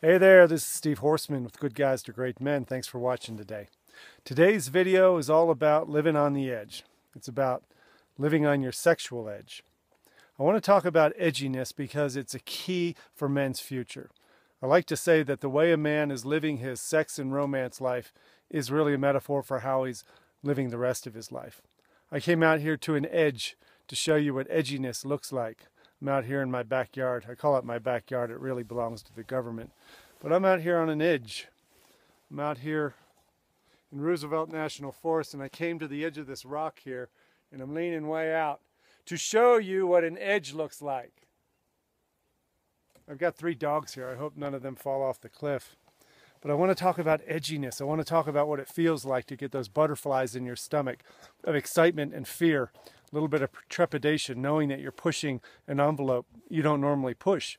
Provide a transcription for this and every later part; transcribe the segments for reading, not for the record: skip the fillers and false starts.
Hey there, this is Steve Horseman with Good Guys to Great Men. Thanks for watching today. Today's video is all about living on the edge. It's about living on your sexual edge. I want to talk about edginess because it's a key for men's future. I like to say that the way a man is living his sex and romance life is really a metaphor for how he's living the rest of his life. I came out here to an edge to show you what edginess looks like. I'm out here in my backyard. I call it my backyard. It really belongs to the government. But I'm out here on an edge. I'm out here in Roosevelt National Forest, and I came to the edge of this rock here, and I'm leaning way out to show you what an edge looks like. I've got 3 dogs here. I hope none of them fall off the cliff. But I want to talk about edginess. I want to talk about what it feels like to get those butterflies in your stomach of excitement and fear, a little bit of trepidation, knowing that you're pushing an envelope you don't normally push.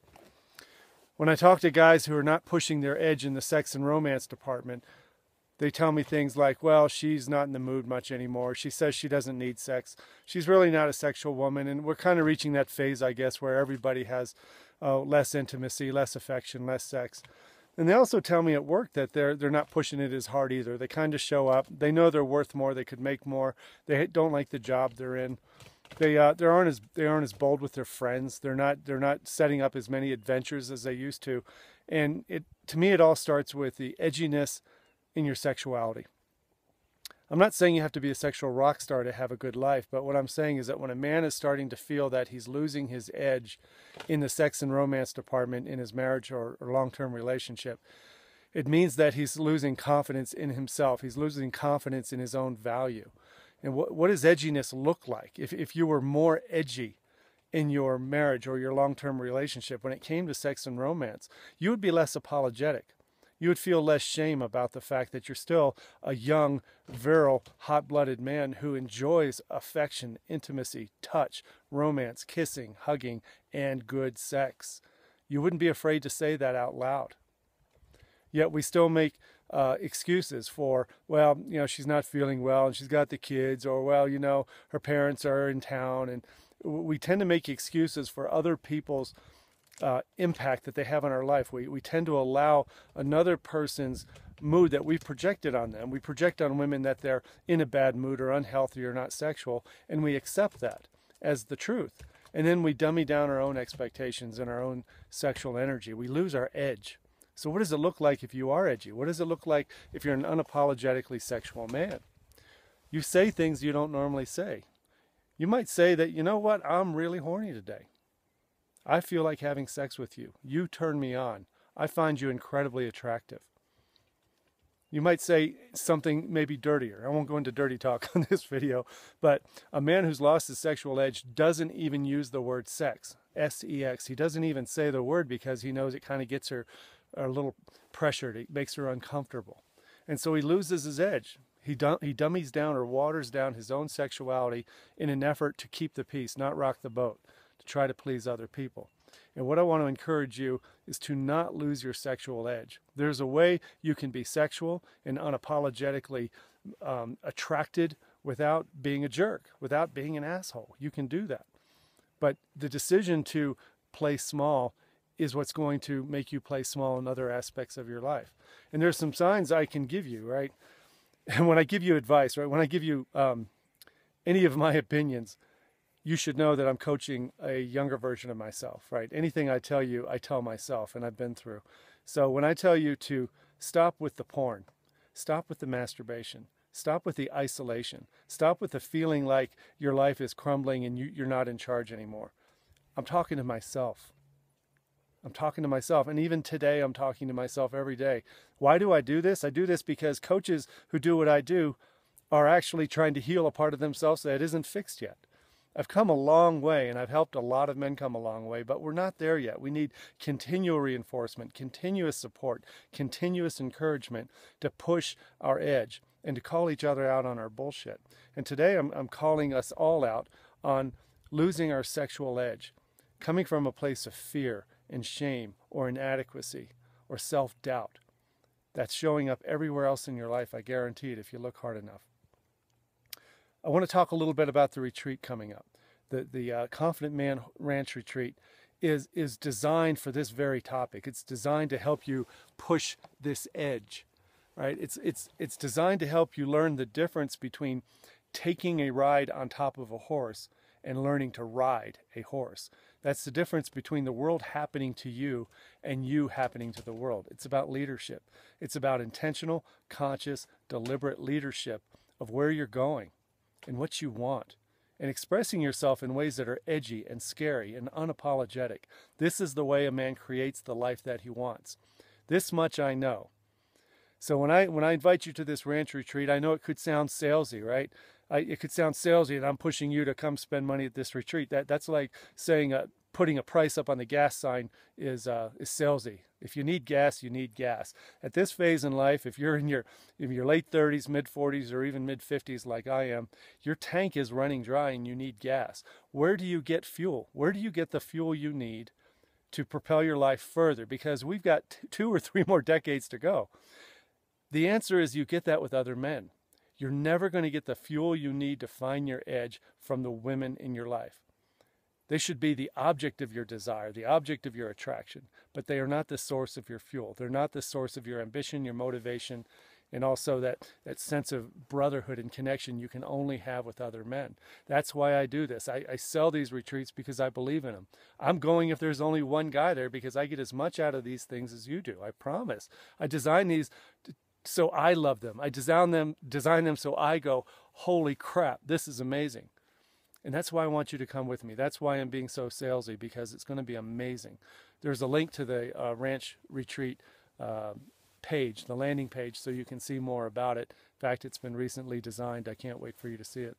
When I talk to guys who are not pushing their edge in the sex and romance department, they tell me things like, well, she's not in the mood much anymore. She says she doesn't need sex. She's really not a sexual woman. And we're kind of reaching that phase, I guess, where everybody has less intimacy, less affection, less sex. And they also tell me at work that they're not pushing it as hard either. They kind of show up. They know they're worth more. They could make more. They don't like the job they're in. They aren't as bold with their friends. They're not setting up as many adventures as they used to. And to me, it all starts with the edginess in your sexuality. I'm not saying you have to be a sexual rock star to have a good life, but what I'm saying is that when a man is starting to feel that he's losing his edge in the sex and romance department in his marriage or long-term relationship, it means that he's losing confidence in himself. He's losing confidence in his own value. And what does edginess look like? If you were more edgy in your marriage or your long-term relationship, when it came to sex and romance, you would be less apologetic. You would feel less shame about the fact that you're still a young, virile, hot-blooded man who enjoys affection, intimacy, touch, romance, kissing, hugging, and good sex. You wouldn't be afraid to say that out loud. Yet we still make excuses for, well, she's not feeling well and she's got the kids, or, well, her parents are in town. And we tend to make excuses for other people's impact that they have on our life. We tend to allow another person's mood that we've projected on them. We project on women that they're in a bad mood or unhealthy or not sexual, and we accept that as the truth. And then we dummy down our own expectations and our own sexual energy. We lose our edge. So what does it look like if you are edgy? What does it look like if you're an unapologetically sexual man? You say things you don't normally say. You might say that, you know what, I'm really horny today. I feel like having sex with you. You turn me on. I find you incredibly attractive. You might say something maybe dirtier. I won't go into dirty talk on this video, but a man who's lost his sexual edge doesn't even use the word sex, S-E-X. He doesn't even say the word because he knows it kind of gets her a little pressured. It makes her uncomfortable. And so he loses his edge. He dummies down or waters down his own sexuality in an effort to keep the peace, not rock the boat, to try to please other people. And what I want to encourage you is to not lose your sexual edge. There's a way you can be sexual and unapologetically attracted without being a jerk, without being an asshole. You can do that. But the decision to play small is what's going to make you play small in other aspects of your life. And there's some signs I can give you, right? And when I give you advice, right, when I give you any of my opinions, you should know that I'm coaching a younger version of myself, right? Anything I tell you, I tell myself, and I've been through. So when I tell you to stop with the porn, stop with the masturbation, stop with the isolation, stop with the feeling like your life is crumbling and you're not in charge anymore, I'm talking to myself. I'm talking to myself. And even today, I'm talking to myself every day. Why do I do this? I do this because coaches who do what I do are actually trying to heal a part of themselves that isn't fixed yet. I've come a long way, and I've helped a lot of men come a long way, but we're not there yet. We need continual reinforcement, continuous support, continuous encouragement to push our edge and to call each other out on our bullshit. And today I'm calling us all out on losing our sexual edge, coming from a place of fear and shame or inadequacy or self-doubt. That's showing up everywhere else in your life, I guarantee it, if you look hard enough. I want to talk a little bit about the retreat coming up. The Confident Man Ranch retreat is designed for this very topic. It's designed to help you push this edge, right? It's designed to help you learn the difference between taking a ride on top of a horse and learning to ride a horse. That's the difference between the world happening to you and you happening to the world. It's about leadership. It's about intentional, conscious, deliberate leadership of where you're going and what you want, and expressing yourself in ways that are edgy and scary and unapologetic. This is the way a man creates the life that he wants. This much I know. So when I invite you to this ranch retreat, I know it could sound salesy, right? It could sound salesy, and I'm pushing you to come spend money at this retreat. That's like saying putting a price up on the gas sign is salesy. If you need gas, you need gas. At this phase in life, if you're in your late 30s, mid 40s, or even mid 50s like I am, your tank is running dry and you need gas. Where do you get fuel? Where do you get the fuel you need to propel your life further? Because we've got 2 or 3 more decades to go. The answer is you get that with other men. You're never going to get the fuel you need to find your edge from the women in your life. They should be the object of your desire, the object of your attraction, but they are not the source of your fuel. They're not the source of your ambition, your motivation, and also that sense of brotherhood and connection you can only have with other men. That's why I do this. I sell these retreats because I believe in them. I'm going if there's only one guy there because I get as much out of these things as you do. I promise. I design these so I love them. I design them so I go, holy crap, this is amazing. And that's why I want you to come with me. That's why I'm being so salesy, because it's going to be amazing. There's a link to the ranch retreat page, the landing page, so you can see more about it. In fact, it's been recently designed. I can't wait for you to see it.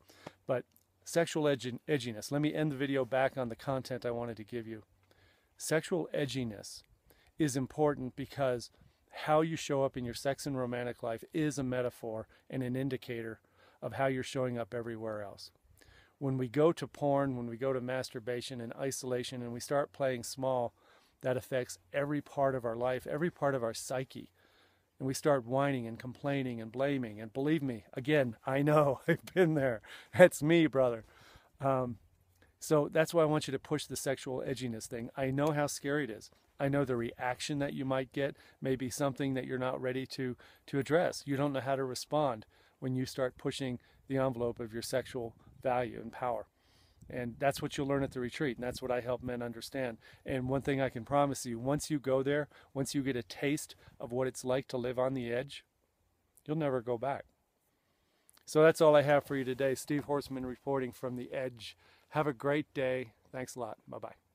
But sexual edginess. Let me end the video back on the content I wanted to give you. Sexual edginess is important because how you show up in your sex and romantic life is a metaphor and an indicator of how you're showing up everywhere else. When we go to porn, when we go to masturbation and isolation, and we start playing small, that affects every part of our life, every part of our psyche. And we start whining and complaining and blaming. And believe me, again, I know, I've been there. That's me, brother. So that's why I want you to push the sexual edginess thing. I know how scary it is. I know the reaction that you might get may be something that you're not ready to address. You don't know how to respond when you start pushing the envelope of your sexual value and power. And that's what you'll learn at the retreat, and that's what I help men understand. And one thing I can promise you, once you go there, once you get a taste of what it's like to live on the edge, you'll never go back. So that's all I have for you today. Steve Horseman reporting from the edge. Have a great day. Thanks a lot. Bye-bye.